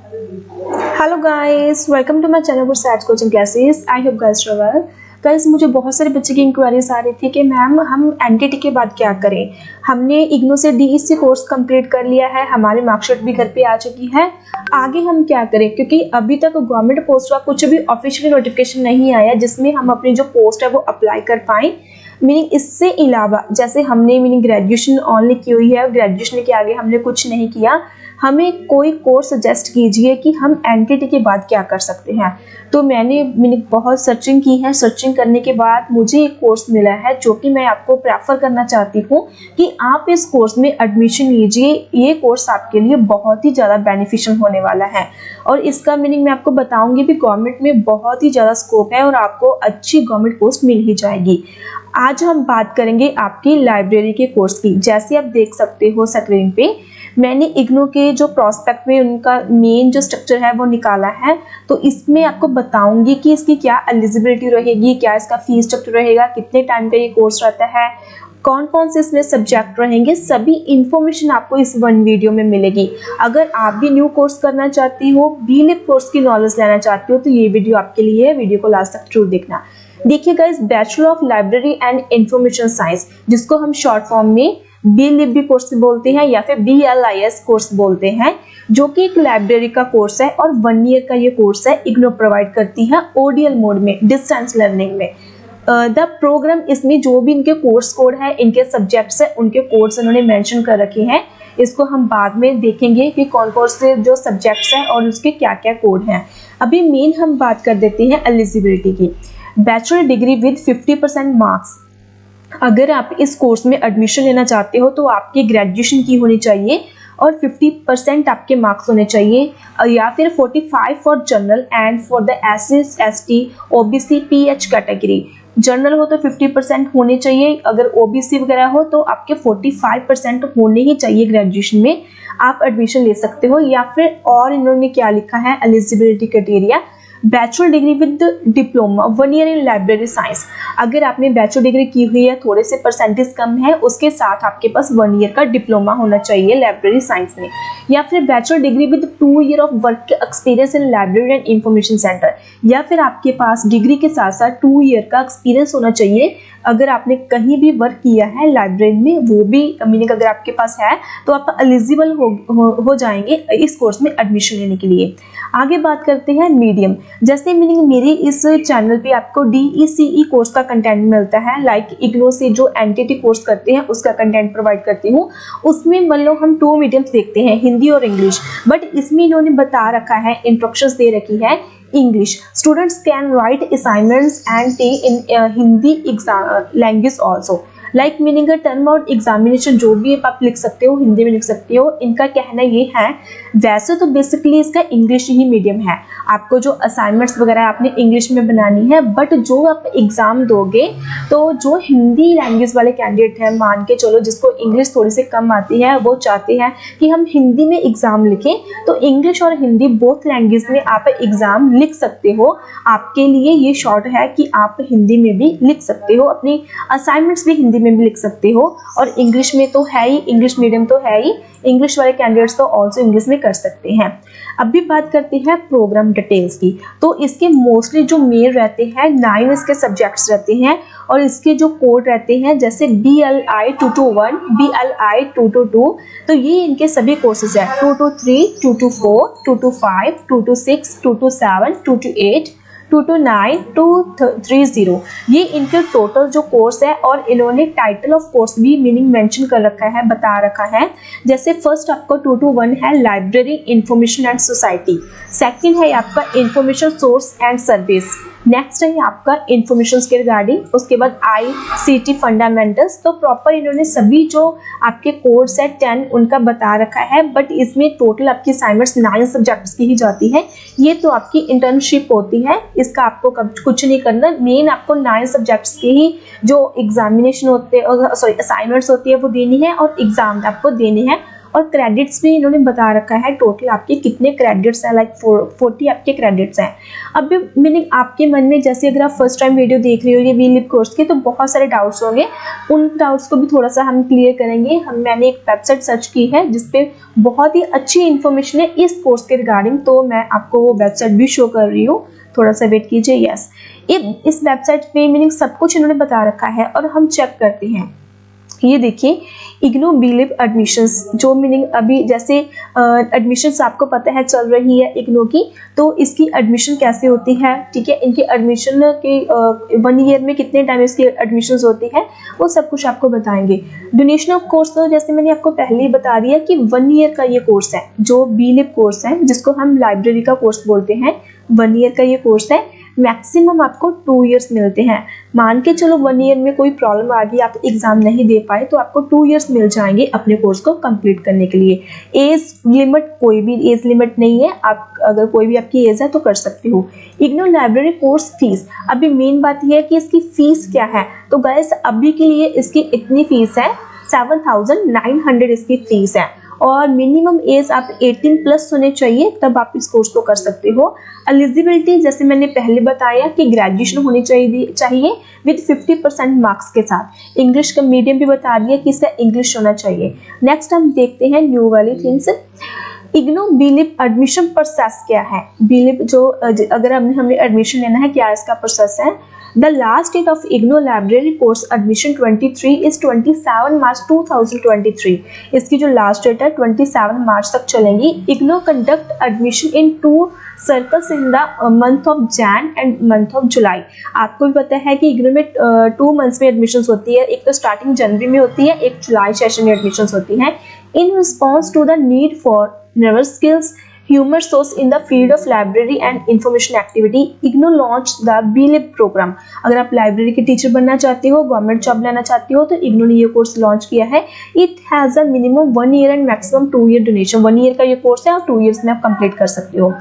Hello guys, welcome to my channel for Sage coaching classes. I hope guys you are well. Guys, मुझे बहुत सारे बच्चे की inquiries आ रही थी कि मैम हम एनटीटी के बाद क्या करें। हमने इग्नू से डीईसी कोर्स कंप्लीट कर लिया है, हमारी मार्कशीट भी घर पे आ चुकी है, आगे हम क्या करें, क्योंकि अभी तक गवर्नमेंट पोस्ट का कुछ भी ऑफिशियल नोटिफिकेशन नहीं आया जिसमें हम अपनी जो पोस्ट है वो अप्लाई कर पाएँ। मीनिंग इससे अलावा जैसे हमने ग्रेजुएशन ऑनली की हुई है, ग्रेजुएशन के आगे हमने कुछ नहीं किया, हमें कोई कोर्स सजेस्ट कीजिए कि हम एनटीटी के बाद क्या कर सकते हैं। तो मैंने बहुत सर्चिंग की है। सर्चिंग करने के बाद मुझे एक कोर्स मिला है जो कि मैं आपको प्रेफर करना चाहती हूँ कि आप इस कोर्स में एडमिशन लीजिए। ये कोर्स आपके लिए बहुत ही ज़्यादा बेनिफिशियल होने वाला है और इसका मीनिंग मैं आपको बताऊंगी भी। गवर्नमेंट में बहुत ही ज़्यादा स्कोप है और आपको अच्छी गवर्नमेंट पोस्ट मिल ही जाएगी। आज हम बात करेंगे आपकी लाइब्रेरी के कोर्स की। जैसे आप देख सकते हो स्क्रीन पे, मैंने इग्नू के जो प्रोस्पेक्ट में उनका मेन जो स्ट्रक्चर है वो निकाला है। तो इसमें आपको बताऊंगी कि इसकी क्या एलिजिबिलिटी रहेगी, क्या इसका फीस स्ट्रक्चर रहेगा, कितने टाइम का ये कोर्स रहता है, कौन कौन से इसमें सब्जेक्ट रहेंगे, सभी इंफॉर्मेशन आपको इस वन वीडियो में मिलेगी। अगर आप भी न्यू कोर्स करना चाहती हो, बीलिप कोर्स की नॉलेज लेना चाहती हो, तो ये वीडियो आपके लिए है। वीडियो को लास्ट तक जरूर देखना। देखिए guys, bachelor of library and information science, जिसको हम शॉर्ट फॉर्म में बीलिप भी कोर्स बोलते हैं या फिर BLIS कोर्स बोलते हैं, जो कि एक लाइब्रेरी का कोर्स है और 1 ईयर का ये कोर्स है। इग्नू प्रोवाइड करती है ODL मोड में, डिस्टेंस लर्निंग में। द प्रोग्राम, इसमें जो भी इनके कोर्स कोड है, इनके सब्जेक्ट्स है, उनके कोड्स इन्होंने मेंशन कर रखे हैं। इसको हम बाद में देखेंगे कि कौन कौन से जो सब्जेक्ट्स हैं और उसके क्या क्या कोड हैं। अभी मेन हम बात कर देते हैं एलिजिबिलिटी की। Bachelor degree with 50% marks. अगर आप इस कोर्स में एडमिशन लेना चाहते हो तो आपकी ग्रेजुएशन की होनी चाहिए और 50% आपके मार्क्स होने चाहिए, या फिर 45 for general and for the SC ST OBC PH category. General हो तो 50% होने चाहिए, अगर OBC वगैरह हो तो आपके 45% होने ही चाहिए ग्रेजुएशन में, आप एडमिशन ले सकते हो। या फिर और इन्होंने क्या लिखा है eligibility criteria, bachelor degree with diploma 1 year in library science. अगर आपने बैचलर डिग्री की हुई है, थोड़े से परसेंटेज कम है, उसके साथ आपके पास 1 ईयर का डिप्लोमा होना चाहिए लाइब्रेरी साइंस में। या फिर bachelor degree with 2 year of work experience in library and information centre, या फिर आपके पास डिग्री के साथ साथ 2 ईयर का एक्सपीरियंस होना चाहिए। अगर आपने कहीं भी वर्क किया है लाइब्रेरी में, वो भी मीनिंग अगर आपके पास है तो आप एलिजिबल हो जाएंगे इस कोर्स में एडमिशन लेने के लिए। आगे बात करते हैं मीडियम। जैसे मीनिंग मेरे इस चैनल पे आपको DECE कोर्स का कंटेंट मिलता है, लाइक इग्नू से जो एनटीटी कोर्स करते हैं उसका कंटेंट प्रोवाइड करती हूँ। उसमें मान लो हम 2 मीडियम्स देखते हैं, हिंदी और इंग्लिश, बट इसमें इन्होंने बता रखा है, इंस्ट्रक्शंस दे रखी है English. Students can write assignments and take in Hindi language also. Like meaning term और एग्जामिनेशन जो भी आप लिख सकते हो, हिंदी में लिख सकते हो। इनका कहना ये है, वैसे तो बेसिकली इसका इंग्लिश ही मीडियम है, आपको जो असाइनमेंट्स वगैरह आपने इंग्लिश में बनानी है, बट जो आप एग्जाम दोगे तो जो हिंदी लैंग्वेज वाले कैंडिडेट हैं, मान के चलो जिसको इंग्लिश थोड़ी सी कम आती है, वो चाहते हैं कि हम हिंदी में एग्जाम लिखें, तो इंग्लिश और हिंदी बोथ लैंग्वेज में आप एग्जाम लिख सकते हो। आपके लिए ये शॉर्ट है कि आप हिंदी में भी लिख सकते हो, अपनी असाइनमेंट्स भी हिंदी में भी लिख सकते हो। और इंग्लिश में तो है ही, इंग्लिश मीडियम तो है ही, इंग्लिश वाले कैंडिडेट्स तो ऑल्सो इंग्लिश में कर सकते हैं। अभी बात करते हैं प्रोग्राम डिटेल्स की। तो इसके मोस्टली जो मेन रहते हैं 9 इसके सब्जेक्ट्स रहते हैं और इसके जो कोड रहते हैं, जैसे BLI 221, BLI 222, तो ये इनके सभी कोर्सेज है। 223, 224, 225, 226, 227, 228, 229, 230, ये इनके टोटल जो कोर्स है। और इन्होंने टाइटल ऑफ कोर्स भी मीनिंग मेंशन कर रखा है, बता रखा है। जैसे फर्स्ट आपका 221 है library information and society, second है आपका information source and service, next है आपका इंफॉर्मेशन के रिगार्डिंग, उसके बाद ICT फंडामेंटल्स। तो प्रॉपर इन्होंने सभी जो आपके कोर्स है 10 उनका बता रखा है, बट इसमें टोटल आपकी असाइनमेंट्स 9 सब्जेक्ट्स की ही जाती है। ये तो आपकी इंटर्नशिप होती है, इसका आपको कुछ नहीं करना, मेन आपको 9 सब्जेक्ट्स के ही जो एग्जामिनेशन होते हैं, सॉरी असाइनमेंट्स होती है वो देनी है और एग्जाम आपको देने हैं। और क्रेडिट्स भी इन्होंने बता रखा है टोटल आपके कितने क्रेडिट्स हैं, लाइक 40 आपके क्रेडिट्स हैं। अब मीनिंग आपके मन में जैसे अगर आप फर्स्ट टाइम वीडियो देख रहे हो ये वी लिव कोर्स के, तो बहुत सारे डाउट्स होंगे, उन डाउट्स को भी थोड़ा सा हम क्लियर करेंगे। मैंने एक वेबसाइट सर्च की है जिसपे बहुत ही अच्छी इन्फॉर्मेशन है इस कोर्स के रिगार्डिंग, तो मैं आपको वो वेबसाइट भी शो कर रही हूँ, थोड़ा सा वेट कीजिए। यस, इस वेबसाइट पे मीनिंग सब कुछ इन्होंने बता रखा है और हम चेक करते हैं। ये देखिए इग्नू बी लिव एडमिशंस, जो मीनिंग अभी जैसे एडमिशंस आपको पता है चल रही है इग्नू की, तो इसकी एडमिशन कैसे होती है, ठीक है, इनकी एडमिशन के 1 ईयर में कितने टाइम इसकी एडमिशंस होती है, वो सब कुछ आपको बताएंगे। ड्यूरेशन ऑफ कोर्स तो जैसे मैंने आपको पहले ही बता दिया कि 1 ईयर का ये कोर्स है, जो बी लिव कोर्स है जिसको हम लाइब्रेरी का कोर्स बोलते हैं, 1 ईयर का ये कोर्स है। मैक्सिमम आपको 2 इयर्स मिलते हैं। मान के चलो 1 ईयर में कोई प्रॉब्लम आ गई, आप एग्जाम नहीं दे पाए, तो आपको 2 इयर्स मिल जाएंगे अपने कोर्स को कंप्लीट करने के लिए। एज लिमिट, कोई भी एज लिमिट नहीं है, आप अगर कोई भी आपकी एज है तो कर सकते हो। इग्नू लाइब्रेरी कोर्स फीस, अभी मेन बात यह है कि इसकी फीस क्या है, तो गाइस अभी के लिए इसकी इतनी फीस है, 7,900 इसकी फीस है, और मिनिमम एज आप 18 प्लस होने चाहिए तब आप इस कोर्स को कर सकते हो। एलिजिबिलिटी जैसे मैंने पहले बताया कि ग्रेजुएशन होनी चाहिए विद 50% मार्क्स के साथ। इंग्लिश का मीडियम भी बता दिया कि इसका इंग्लिश होना चाहिए। नेक्स्ट हम देखते हैं न्यू वाली things. IGNOU B lib admission process क्या है, बी लिव जो अगर हमने एडमिशन लेना है, क्या इसका प्रोसेस है। The last date of IGNOU library course admission 23 is 27 March 2023। इसकी जो लास्ट डेट है 27 मार्च तक चलेंगी। IGNOU conduct admission in 2 circles in the month of Jain and month of July. आपको भी पता है कि इग्नू में 2 मंथ्स में एडमिशन होती है, एक तो स्टार्टिंग जनवरी में होती है, एक जुलाई सेशन में एडमिशन होती है। In response to the need for novel skills, humor source in the field of library and information activity, IGNOU launched the B.Lib program। अगर आप लाइब्रेरी के टीचर बनना चाहते हो, गवर्नमेंट जॉब लेना चाहते हो, तो इग्नू ने ये कोर्स लॉन्च किया है। It has a minimum 1 year and maximum 2 year duration. 1 year का ये कोर्स है और 2 ईयर्स में आप कंप्लीट कर सकते हो।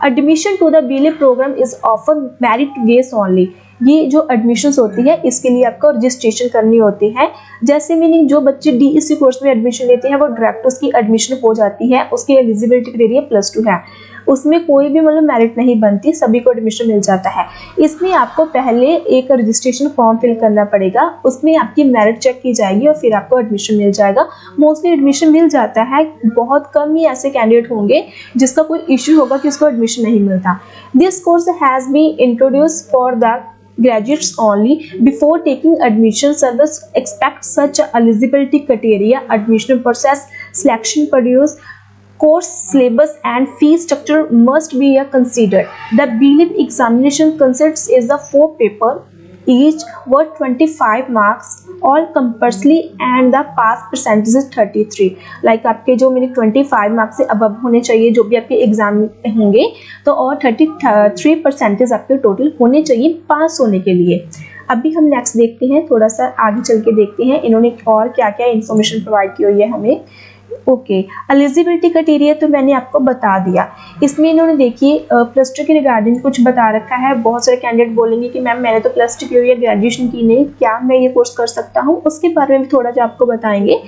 Admission to the B.Lib programme is offer merit base only. ये जो एडमिशन्स होती है इसके लिए आपको रजिस्ट्रेशन करनी होती है। जैसे मीनिंग जो बच्चे DEC कोर्स में एडमिशन लेते हैं वो डायरेक्ट उसकी एडमिशन हो जाती है, उसकी एलिजिबिलिटी क्राइटेरिया +2 है, उसमें कोई भी मतलब मेरिट नहीं बनती, सभी को एडमिशन मिल जाता है। इसमें आपको पहले एक रजिस्ट्रेशन फॉर्म फिल करना पड़ेगा, उसमें आपकी मेरिट चेक की जाएगी और फिर आपको एडमिशन मिल जाएगा। मोस्टली एडमिशन मिल जाता है, बहुत कम ही ऐसे कैंडिडेट होंगे जिसका कोई इश्यू होगा कि उसको एडमिशन नहीं मिलता। This course has been introduce for the graduates only. Before taking admission, service expect such eligibility criteria, admission process, selection produce, course syllabus and fee structure must be considered. The B.Lib examination consists is the 4 paper, each worth 25 marks, all compulsory and the pass percentage is 33। Like आपके जो मेरे 25 marks से above होने चाहिए जो भी आपके exam होंगे, तो और 33% आपके टोटल होने चाहिए पास होने के लिए। अभी हम नेक्स्ट देखते हैं, थोड़ा सा आगे चल के देखते हैं इन्होंने और क्या क्या इन्फॉर्मेशन प्रोवाइड की हुई है हमें। ओके, एलिजिबिलिटी क्राइटेरिया तो मैंने आपको बता दिया। इसमें इन्होंने देखिए +2 के रिगार्डिंग कुछ बता रखा है। बहुत सारे कैंडिडेट बोलेंगे कि मैम मैंने तो +2 की हुई है, ग्रेजुएशन की नहीं, क्या मैं ये कोर्स कर सकता हूँ, उसके बारे में थोड़ा सा आपको बताएंगे।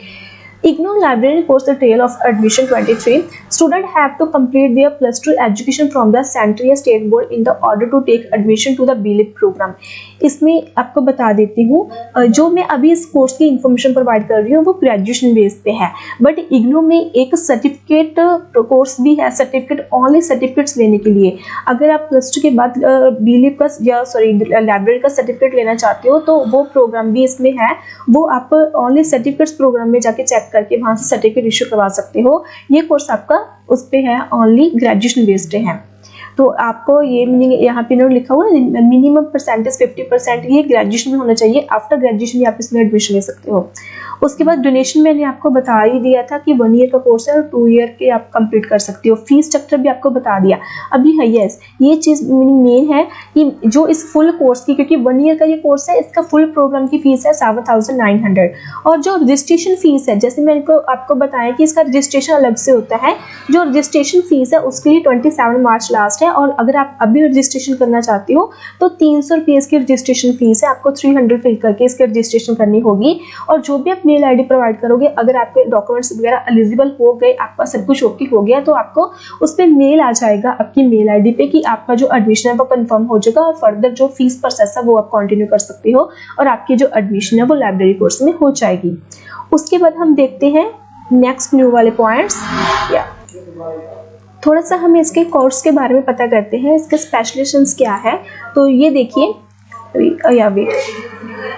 IGNOU library course the trail of admission 23 student have to complete their +2 education from the central या state board in the order to take admission to the B.Lib programme. इसमें आपको बता देती हूँ, जो मैं अभी इस कोर्स की इन्फॉर्मेशन प्रोवाइड कर रही हूँ वो ग्रेजुएशन बेस पे है, बट इग्नू में एक सर्टिफिकेट कोर्स भी है, सर्टिफिकेट ओनली सर्टिफिकेट्स लेने के लिए। अगर आप +2 के बाद B.Lib का या लाइब्रेरी का सर्टिफिकेट लेना चाहते हो तो वो प्रोग्राम भी इसमें है, वो आप ओनली सर्टिफिकेट्स प्रोग्राम में जाके चेक करके वहाँ से सर्टिफिकेट इशू करवा सकते हो। ये कोर्स आपका उस पे है, ओनली ग्रेजुएशन बेस्ड है। तो आपको ये मीनिंग यहाँ पे इन्होंने लिखा हुआ है मिनिमम परसेंटेज 50%, ये ग्रेजुएशन में होना चाहिए। आफ्टर ग्रेजुएशन आप इसमें एडमिशन ले सकते हो। उसके बाद डोनेशन मैंने आपको बता ही दिया था कि 1 ईयर का कोर्स है और 2 ईयर के आप कंप्लीट कर सकते हो। फीस स्ट्रक्चर भी आपको बता दिया अभी है। यस, ये चीज़ मेन है कि जो इस फुल कोर्स की, क्योंकि 1 ईयर का ये कोर्स है, इसका फुल प्रोग्राम की फीस है 7,900। और जो रजिस्ट्रेशन फीस है, जैसे मैंने आपको बताया कि इसका रजिस्ट्रेशन अलग से होता है, जो रजिस्ट्रेशन फीस है उसके लिए 27 मार्च लास्ट है। है, और अगर आप अभी रजिस्ट्रेशन करना चाहते हो तो 300 रुपये इसकी रजिस्ट्रेशन फीस है, आपको 300 फिल करके इसकी रजिस्ट्रेशन करनी होगी। और जो भी आप मेल आईडी प्रोवाइड करोगे, अगर आपके डॉक्यूमेंट्स वगैरह एलिजिबल हो गए, आपका सब कुछ ओके हो गया, तो आपको उस पर मेल आ जाएगा आपकी मेल आईडी पे कि आपका जो एडमिशन है वो कंफर्म हो चुका, और फर्दर जो फीस प्रोसेस है वो आप कंटिन्यू कर सकते हो, और आपकी जो एडमिशन है वो लाइब्रेरी कोर्स में हो जाएगी। उसके बाद हम देखते हैं नेक्स्ट न्यू वाले पॉइंट्स। या थोड़ा सा हम इसके कोर्स के बारे में पता करते हैं, इसके स्पेशलाइजेशंस क्या है। तो ये देखिए,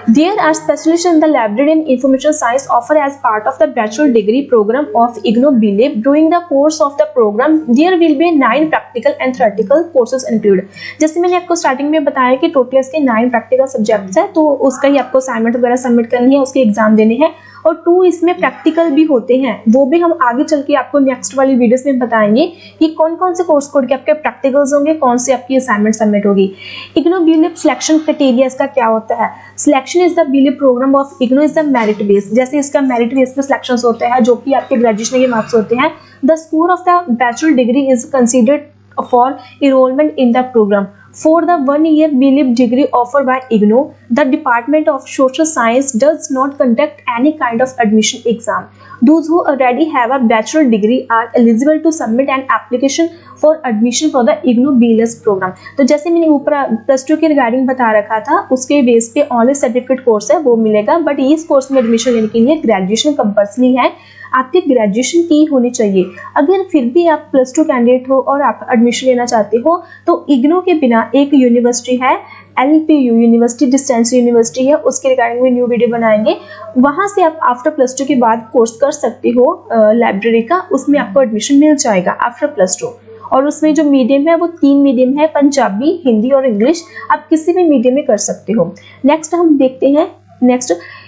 There are specializations in the library and information science offered as part of the bachelor degree program of IGNOU BLib. During the course of the program, there will be 9 practical and theoretical courses included. जैसे मैंने आपको starting में बताया कि total इसके 9 practical subjects हैं, तो उसका ही आपको असाइनमेंट वगैरह सबमिट करनी है, उसके एग्जाम देने हैं, और 2 इसमें प्रैक्टिकल भी होते हैं। वो भी हम आगे चल के आपको नेक्स्ट वाली वीडियोस में बताएंगे कि कौन कौन से कोर्स कोड के आपके प्रैक्टिकल्स होंगे, कौन से आपकी असाइनमेंट सबमिट होगी। IGNOU BLib सिलेक्शन क्राइटेरिया इसका क्या होता है? Selection is the BLib programme of IGNOU is the merit base. जैसे इसका मेरिट बेस पे सिलेक्शन होते हैं, जो कि आपके ग्रेजुएशन के मार्क्स होते हैं। The score of the bachelor degree is considered for enrollment in the program. For the 1-year BLib degree offered by IGNOU, the Department of Social Science does not conduct any kind of admission exam. Those who already have a bachelor degree are eligible to submit an application for admission for the IGNOU BLS program. तो जैसे मैंने ऊपर +2 के regarding बता रखा था, उसके base पे ऑनलाइन सर्टिफिकेट कोर्स है वो मिलेगा, बट इस कोर्स में एडमिशन लेने के लिए ग्रेजुएशन कंपल्सरी है, आपकी ग्रेजुएशन की होनी चाहिए। अगर फिर भी आप +2 कैंडिडेट हो और आप एडमिशन लेना चाहते हो, तो IGNOU के बिना एक यूनिवर्सिटी है LPU यूनिवर्सिटी, डिस्टेंस यूनिवर्सिटी है, उसके रिगार्डिंग में न्यू वीडियो बनाएंगे। वहाँ से आप आफ्टर +2 के बाद कोर्स कर सकते हो लाइब्रेरी का, उसमें आपको एडमिशन मिल जाएगा आफ्टर +2। और उसमें जो मीडियम है वो 3 मीडियम है, पंजाबी, हिंदी और इंग्लिश, आप किसी भी मीडियम में कर सकते हो। नेक्स्ट हम देखते हैं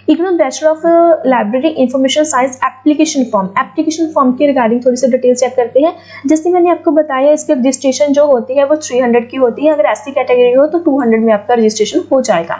IGNOU bachelor of library information science application form के रिगार्डिंग थोड़ी सी डिटेल चेक करते हैं। जैसे मैंने आपको बताया, इसकी रजिस्ट्रेशन जो होती है वो 300 की होती है, अगर SC कैटेगरी हो तो 200 में आपका रजिस्ट्रेशन हो जाएगा।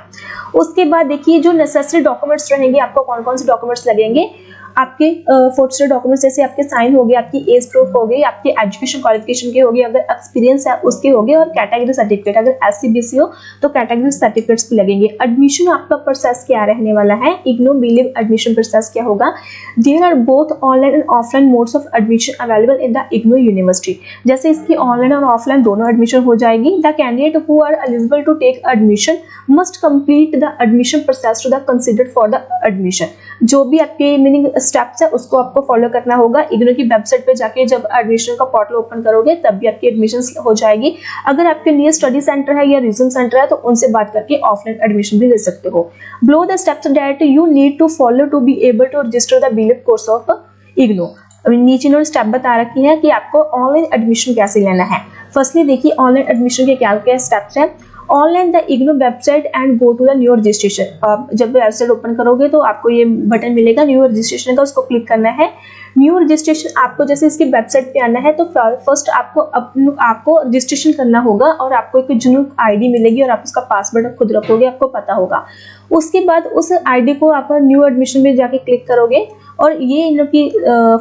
उसके बाद देखिए जो नेसेसरी डॉक्यूमेंट्स रहेंगे, आपको कौन कौन से डॉक्यूमेंट्स लगेंगे। आपके फोर्थ डॉक्यूमेंट्स जैसे आपके साइन हो गए, आपकी एज प्रूफ हो गई, आपके एजुकेशन क्वालिफिकेशन के हो गए, अगर एक्सपीरियंस है उसके हो गए, और कैटेगरी सर्टिफिकेट, अगर SC BC हो तो कैटेगरी सर्टिफिकेट्स भी लगेंगे। एडमिशन आपका प्रोसेस क्या रहने वाला है, IGNOU BLib एडमिशन प्रोसेस क्या होगा। There are both online and offline modes of admission available in the IGNOU university. जैसे इसकी ऑनलाइन और ऑफलाइन दोनों एडमिशन हो जाएगी। The candidate who are eligible to take admission must complete the admission process to the considered for the admission. जो भी आपके meaning steps है उसको आपको फॉलो करना होगा। IGNOU की वेबसाइट पे जाके जब एडमिशन का पोर्टल ओपन करोगे तब भी आपकी एडमिशन हो जाएगी। अगर आपके नियर स्टडी सेंटर है या रीजन सेंटर है तो उनसे बात करके ऑफलाइन एडमिशन भी ले सकते हो। Below the steps that you need to follow to be able to register the BLib course of IGNOU। नीचे इन्होंने स्टेप बता रखी है कि आपको ऑनलाइन एडमिशन कैसे लेना है। फर्स्टली देखिए ऑनलाइन एडमिशन के क्या क्या स्टेप्स हैं। Online the IGNOU website and go to the new registration. आप जब वेबसाइट ओपन करोगे तो आपको ये बटन मिलेगा न्यू रजिस्ट्रेशन का, उसको क्लिक करना है। न्यू रजिस्ट्रेशन आपको जैसे इसकी वेबसाइट पे आना है तो फर्स्ट आपको रजिस्ट्रेशन करना होगा, और आपको एक यूनिक ID मिलेगी और आप उसका पासवर्ड खुद रखोगे, आपको पता होगा। उसके बाद उस ID को आप न्यू एडमिशन में जाके क्लिक करोगे, और ये इन लोग की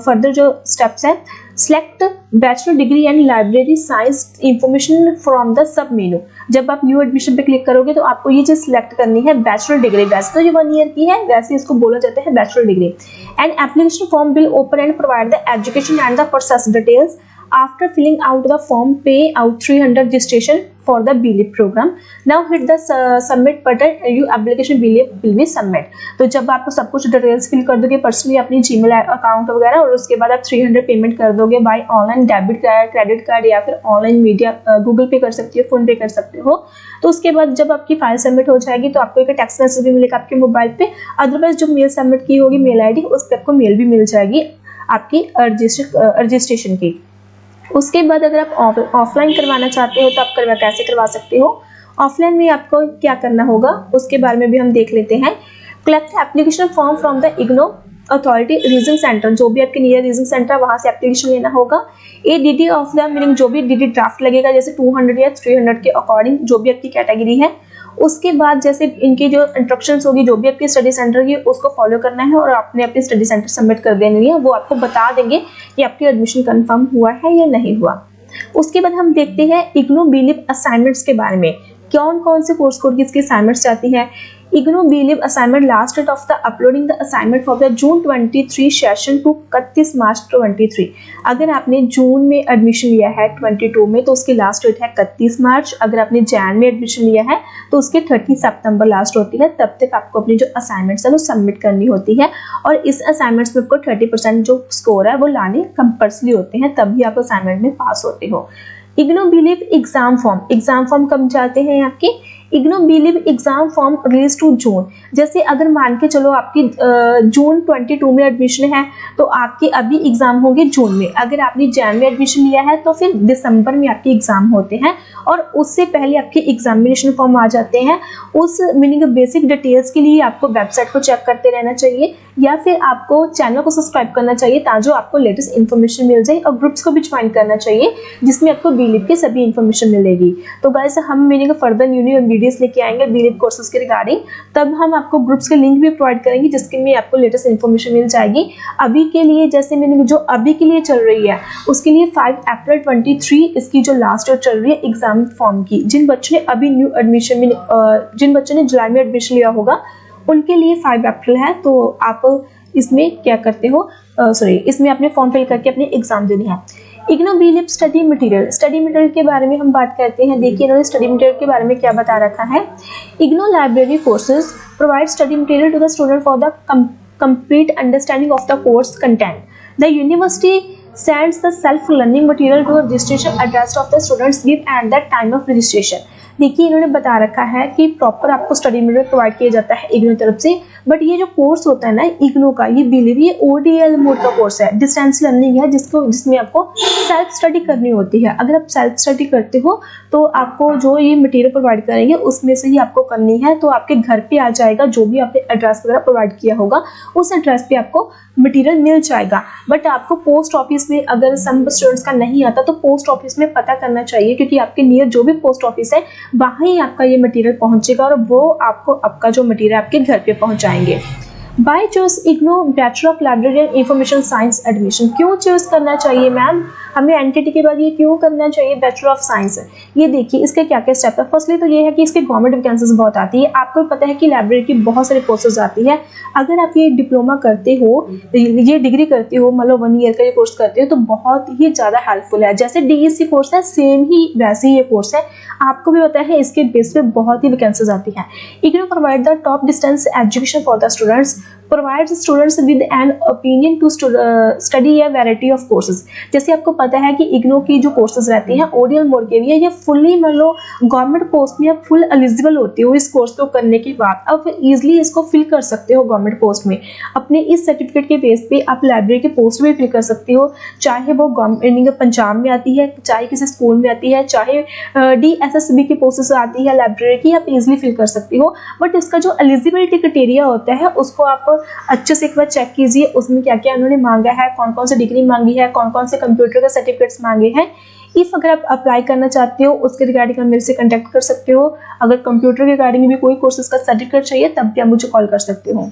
फर्दर जो स्टेप्स हैं। Select bachelor degree and library science information from the sub मेनू। जब आप न्यू एडमिशन पे क्लिक करोगे तो आपको ये चीज सिलेक्ट करनी है बैचलर डिग्री। वैसे तो ये 1 ईयर की है, वैसे इसको बोला जाता है bachelor degree. And application form will open and provide the education and the process details. After filling out the form, pay out 300 registration for the BLib program. Now hit the submit button. Your application BLib will be submit. तो जब आप सब कुछ details fill कर दोगे personally अपनी Gmail account वगैरह, और उसके बाद आप 300 पेमेंट कर दोगे by online debit card, credit card, या फिर ऑनलाइन मीडिया गूगल पे कर सकते हो, फोन पे कर सकते हो। तो उसके बाद जब आपकी फाइल सबमिट हो जाएगी तो आपको एक टेक्स्ट मैसेज भी मिलेगा आपके मोबाइल पे। अदरवाइज जो मेल सबमिट की होगी मेल ID, उस पर आपको मेल भी मिल जाएगी आपकी रजिस्ट्रेशन की। उसके बाद अगर आप ऑफलाइन करवाना चाहते हो तो आप कैसे करवा सकते हो। ऑफलाइन में आपको क्या करना होगा उसके बारे में भी हम देख लेते हैं। Collect application form from the IGNOU authority region centre. जो भी आपके नियर रीजन सेंटर वहाँ से एप्लीकेशन लेना होगा। ए DD ऑफ द मीनिंग जो भी DD ड्राफ्ट लगेगा, जैसे 200 या 300 के अकॉर्डिंग जो भी आपकी कैटेगरी है। उसके बाद जैसे इनकी जो इंस्ट्रक्शंस होगी, जो भी आपकी स्टडी सेंटर की उसको फॉलो करना है, और आपने अपनी स्टडी सेंटर सबमिट कर देनी है। वो आपको बता देंगे कि आपकी एडमिशन कंफर्म हुआ है या नहीं हुआ। उसके बाद हम देखते हैं इग्नू बिलीव असाइनमेंट्स के बारे में, कौन कौन से कोर्स कोड की इसकी असाइनमेंट्स आती है। IGNOU BLib assignment last date of the uploading the assignment for the June 23 session to 31 March 23। अगर आपने जून में एडमिशन लिया है 22 में तो उसकी लास्ट डेट है 31 मार्च। अगर आपने जैन में एडमिशन लिया है तो उसके 30 सितंबर लास्ट होती है। तब तक आपको अपनी जो असाइनमेंट्स है वो सबमिट करनी होती है और इस असाइनमेंट्स में आपको 30% जो स्कोर है वो लाने कंपल्सरी होते हैं, तभी आप असाइनमेंट में पास होते हो। इग्नू बिलीव एग्जाम फॉर्म कब जाते हैं आपके। IGNOU BLib exam form release to June. जैसे अगर मान के चलो आपकी जून 22 में एडमिशन है तो आपके अभी एग्जाम होंगे जून में। अगर आपने जैन में एडमिशन लिया है तो फिर दिसंबर में आपके एग्जाम होते हैं और उससे पहले आपके एग्जामिनेशन फॉर्म आ जाते हैं। उस मीनिंग बेसिक डिटेल्स के लिए आपको वेबसाइट को चेक करते रहना चाहिए या फिर आपको चैनल को सब्सक्राइब करना चाहिए ताकि आपको लेटेस्ट इन्फॉर्मेशन मिल जाए, और ग्रुप्स को भी ज्वाइन करना चाहिए जिसमें आपको बिलीव की सभी इन्फॉर्मेशन मिलेगी। तो गाइस हम मीनिंग फर्दर न्यू वीडियोस लेके आएंगे बिलीव कोर्सेज के रिगार्डिंग, तब हम आपको ग्रुप्स के लिंक भी प्रोवाइड करेंगे जिसके में आपको लेटेस्ट इन्फॉर्मेशन मिल जाएगी। अभी के लिए जैसे मीनिंग जो अभी के लिए चल रही है उसके लिए 5 अप्रैल 23 इसकी जो लास्ट डेट चल रही है एग्जाम फॉर्म की। जिन बच्चों ने अभी न्यू एडमिशन में जिन बच्चों ने जुलाई में एडमिशन लिया होगा उनके लिए 5 अप्रैल है। तो आप इसमें क्या करते हो, इसमें आपने फॉर्म फिल करके अपने एग्जाम देने हैं। इग्नू बिलीव स्टडी मटेरियल के बारे में हम बात करते हैं। देखिए इन्होंने स्टडी मटेरियल के बारे में क्या बता रखा है। IGNOU library courses provide study material to the student for the complete understanding of the course content. The university sends the self-learning material to the registration address of the students give at the time of registration. देखिए इन्होंने बता रखा है कि proper आपको study material provide किया जाता है इग्नू तरफ से, बट ये जो कोर्स होता है ना इग्नू का, ये बिलीव ये ODL मोड का कोर्स है, डिस्टेंस लर्निंग है जिसमें आपको सेल्फ स्टडी करनी होती है। अगर आप सेल्फ स्टडी करते हो तो आपको जो ये मटेरियल प्रोवाइड करेंगे उसमें से ही आपको करनी है, तो आपके घर पे आ जाएगा जो भी आपने एड्रेस वगैरह प्रोवाइड किया होगा उस एड्रेस पे आपको मटेरियल मिल जाएगा। बट आपको पोस्ट ऑफिस में अगर सम स्टूडेंट्स का नहीं आता तो पोस्ट ऑफिस में पता करना चाहिए, क्योंकि आपके नियर जो भी पोस्ट ऑफिस है वहाँ ही आपका ये मटेरियल पहुंचेगा और वो आपको आपका जो मटेरियल आपके घर पे पहुंचाएंगे। By choice IGNOU bachelor of library and information science admission क्यों चूज करना चाहिए मैम, हमें एनटीटी के बाद ये क्यों करना चाहिए बैचलर ऑफ साइंस। ये देखिए इसके क्या क्या स्टेप है। फर्स्टली तो ये है कि इसके गवर्नमेंट वैकेंसीज बहुत आती है। आपको पता है कि लाइब्रेरी की बहुत सारे कोर्सेज आती है। अगर आप ये डिप्लोमा करते हो, ये डिग्री करते हो, मतलब 1 ईयर का ये कोर्स करते हो तो बहुत ही ज़्यादा हेल्पफुल है। जैसे DEC कोर्स है सेम ही वैसे ही ये कोर्स है, आपको भी पता है इसके बेस पे बहुत ही वैकेंसीज आती है। IGNOU provide the top distance education for the students, provides students with an opinion to study a variety of courses। जैसे आपको पता है कि इग्नू की जो कोर्सेज रहते हैं ODL मोड के लिए, ये फुल्ली मान लो गवर्नमेंट पोस्ट में आप फुल एलिजिबल होते हो इस कोर्स को करने के बाद, अब इजीली इसको फिल कर सकते हो गवर्नमेंट पोस्ट में। अपने इस सर्टिफिकेट के बेस पे आप लाइब्रेरी के पोस्ट भी फिल कर सकते हो, चाहे वो गवर्नमेंट पंजाब में आती है, चाहे किसी स्कूल में आती है, चाहे DSSB की पोस्टेस आती है लाइब्रेरी की, आप इजीली फिल कर सकते हो। बट इसका जो एलिजिबिलिटी क्राइटेरिया होता है उसको आप अच्छे से एक बार चेक कीजिए, उसमें क्या क्या उन्होंने मांगा है, कौन कौन से डिग्री मांगी है, कौन कौन से कंप्यूटर का सर्टिफिकेट्स मांगे हैं। इफ अगर आप अप्लाई करना चाहते हो उसके रिगार्डिंग आप मेरे से कांटेक्ट कर सकते हो। अगर कंप्यूटर के रिगार्डिंग भी कोई कोर्सेज का सर्टिफिकेट चाहिए तब भी आप मुझे कॉल कर सकते हो।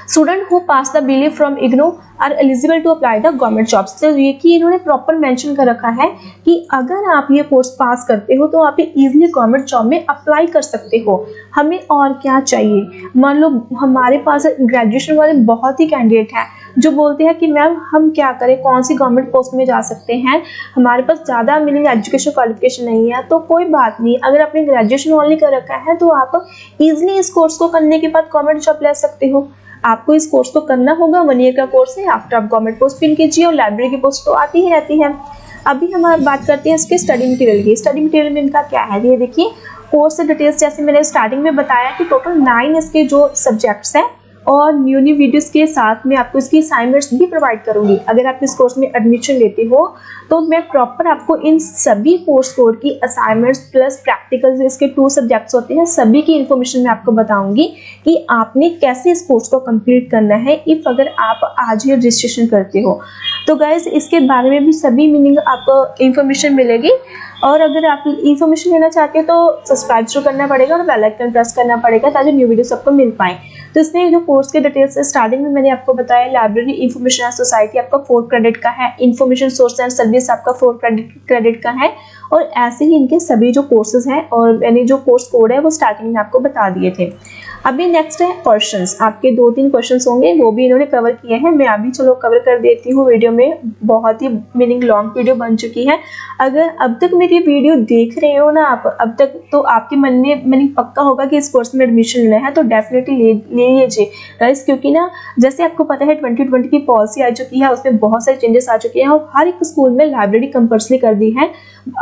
Student who pass the BLib from IGNOU are eligible to apply the government jobs. तो ये कि इन्होंने प्रॉपर मेंशन कर रखा है कि अगर आप ये कोर्स पास करते हो तो आप इजीली गवर्नमेंट जॉब में अप्लाई कर सकते हो। हमें और क्या चाहिए, मान लो हमारे पास ग्रेजुएशन वाले बहुत ही कैंडिडेट हैं जो बोलते हैं कि मैम हम क्या करें, कौन सी गवर्नमेंट पोस्ट में जा सकते हैं, हमारे पास ज़्यादा मीनिंग एजुकेशन क्वालिफिकेशन नहीं है। तो कोई बात नहीं, अगर आपने ग्रेजुएशन ओनली कर रखा है तो आप ईजिली इस कोर्स को करने के बाद गवर्नमेंट जॉब ले सकते हो। आपको इस कोर्स को करना होगा, 1 ईयर का कोर्स है, आफ्टर आप गवर्नमेंट पोस्ट फिल कीजिए और लाइब्रेरी की पोस्ट तो आती ही रहती है। अभी हम बात करते हैं इसके स्टडी मटेरियल की। स्टडी मटेरियल में इनका क्या है, ये देखिए कोर्स डिटेल्स जैसे मैंने स्टार्टिंग में बताया कि टोटल 9 इसके जो सब्जेक्ट्स हैं और न्यू वीडियोस के साथ में आपको इसकी असाइनमेंट्स भी प्रोवाइड करूंगी। अगर आप इस कोर्स में एडमिशन लेते हो तो मैं प्रॉपर आपको इन सभी कोर्स कोड की असाइनमेंट्स प्लस प्रैक्टिकल्स, इसके 2 सब्जेक्ट्स होते हैं, सभी की इन्फॉर्मेशन मैं आपको बताऊंगी कि आपने कैसे इस कोर्स को कंप्लीट करना है इफ अगर आप आज ही रजिस्ट्रेशन करते हो। तो गाइज इसके बारे में भी सभी मीनिंग आपको इन्फॉर्मेशन मिलेगी। और अगर आप इन्फॉर्मेशन लेना चाहते हैं तो सब्सक्राइब जो करना पड़ेगा और बेल आइकन प्रेस करना पड़ेगा ताकि न्यू वीडियोस आपको मिल पाएँ। तो इसमें जो कोर्स के डिटेल्स है स्टार्टिंग में मैंने आपको बताया, लाइब्रेरी इंफॉर्मेशन एंड सोसाइटी आपका 4 क्रेडिट का है, इंफॉर्मेशन सोर्स एंड सर्विस आपका 4 क्रेडिट का है, और ऐसे ही इनके सभी जो कोर्सेज हैं और मैंने जो कोर्स कोड है वो स्टार्टिंग में आपको बता दिए थे। अभी नेक्स्ट है क्वेश्चंस, आपके 2-3 क्वेश्चंस होंगे वो भी इन्होंने कवर किए हैं, मैं अभी चलो कवर कर देती हूँ वीडियो में। बहुत ही मीनिंग लॉन्ग वीडियो बन चुकी है। अगर अब तक मेरी वीडियो देख रहे हो ना आप अब तक, तो आपके मन में मीनिंग पक्का होगा कि इस कोर्स में एडमिशन लेना है, तो डेफिनेटली ले लीजिए गाइस, क्योंकि ना जैसे आपको पता है 2020 की पॉलिसी आ चुकी है, उसमें बहुत सारे चेंजेस आ चुके हैं और हर एक स्कूल में लाइब्रेरी कंपल्सरी कर दी है।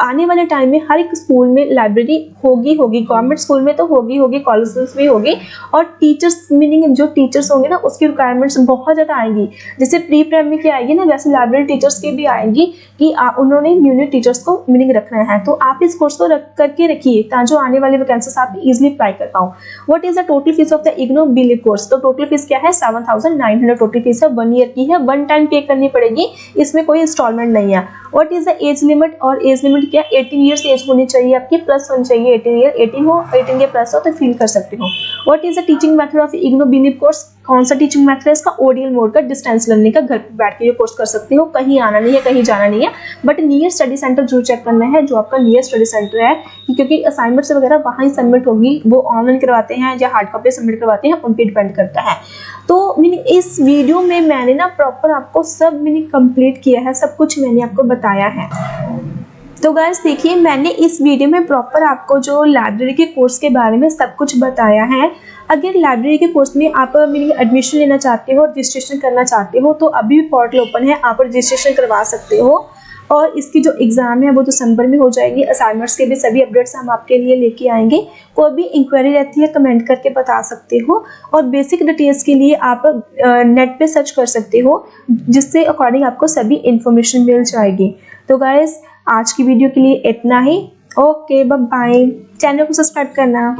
आने वाले टाइम में हर एक स्कूल में लाइब्रेरी होगी, गवर्नमेंट स्कूल में तो होगी, कॉलेजेस में होगी, और टीचर्स मीनिंग जो टीचर्स होंगे ना उसकी रिक्वायरमेंट्स बहुत ज़्यादा आएंगी। जैसे प्री प्राइमरी की आएगी ना, वैसे लाइब्रेरी टीचर्स की भी आएंगी कि उन्होंने न्यू टीचर्स को मीनिंग रखना है। तो आप इस कोर्स को करके रखिए ताकि जो आने वाली वैकेंसीज आप इजिली अप्लाई कर पाओ। What is the total fees of the IGNOU believe course? तो टोटल फीस क्या है? 7,900 टोटल फीस है, 1 ईयर की है, 1 टाइम पे करनी पड़ेगी, इसमें कोई इंस्टॉलमेंट नहीं है। What is the age limit? और एज लिमिट क्या? 18 ईयर्स एज होनी चाहिए आपकी, प्लस होनी चाहिए 18 ईयर, 18 के प्लस हो तो फील कर सकते हो। What is the teaching method of IGNOU believe course? कौन सा टीचिंग मेथड है इसका? ओडीएल मोड का, डिस्टेंस लर्निंग का, घर पे बैठ के ये कोर्स कर सकते हो, कहीं आना नहीं है, कहीं जाना नहीं है, बट नियर स्टडी सेंटर जरूर चेक करना है जो आपका नियर स्टडी सेंटर है, क्योंकि असाइनमेंट्स वगैरह वहाँ ही सबमिट होगी, वो ऑनलाइन करवाते हैं या हार्ड कॉपी सबमिट करवाते हैं, उन पर डिपेंड करता है। तो मीनिंग इस वीडियो में मैंने ना प्रॉपर आपको सब मीनिंग कंप्लीट किया है, सब कुछ मैंने आपको बताया है। तो गाइस देखिए, मैंने इस वीडियो में प्रॉपर आपको जो लाइब्रेरी के कोर्स के बारे में सब कुछ बताया है। अगर लाइब्रेरी के कोर्स में आप मीनिंग एडमिशन लेना चाहते हो, रजिस्ट्रेशन करना चाहते हो, तो अभी भी पोर्टल ओपन है, आप रजिस्ट्रेशन करवा सकते हो। और इसकी जो एग्ज़ाम है वो दिसंबर में हो जाएगी। असाइनमेंट्स के भी सभी अपडेट्स हम आपके लिए लेके आएंगे। कोई भी इंक्वायरी रहती है कमेंट करके बता सकते हो, और बेसिक डिटेल्स के लिए आप नेट पे सर्च कर सकते हो, जिससे अकॉर्डिंग आपको सभी इंफॉर्मेशन मिल जाएगी। तो गाइस आज की वीडियो के लिए इतना ही। Okay, bye bye. चैनल को सब्सक्राइब करना।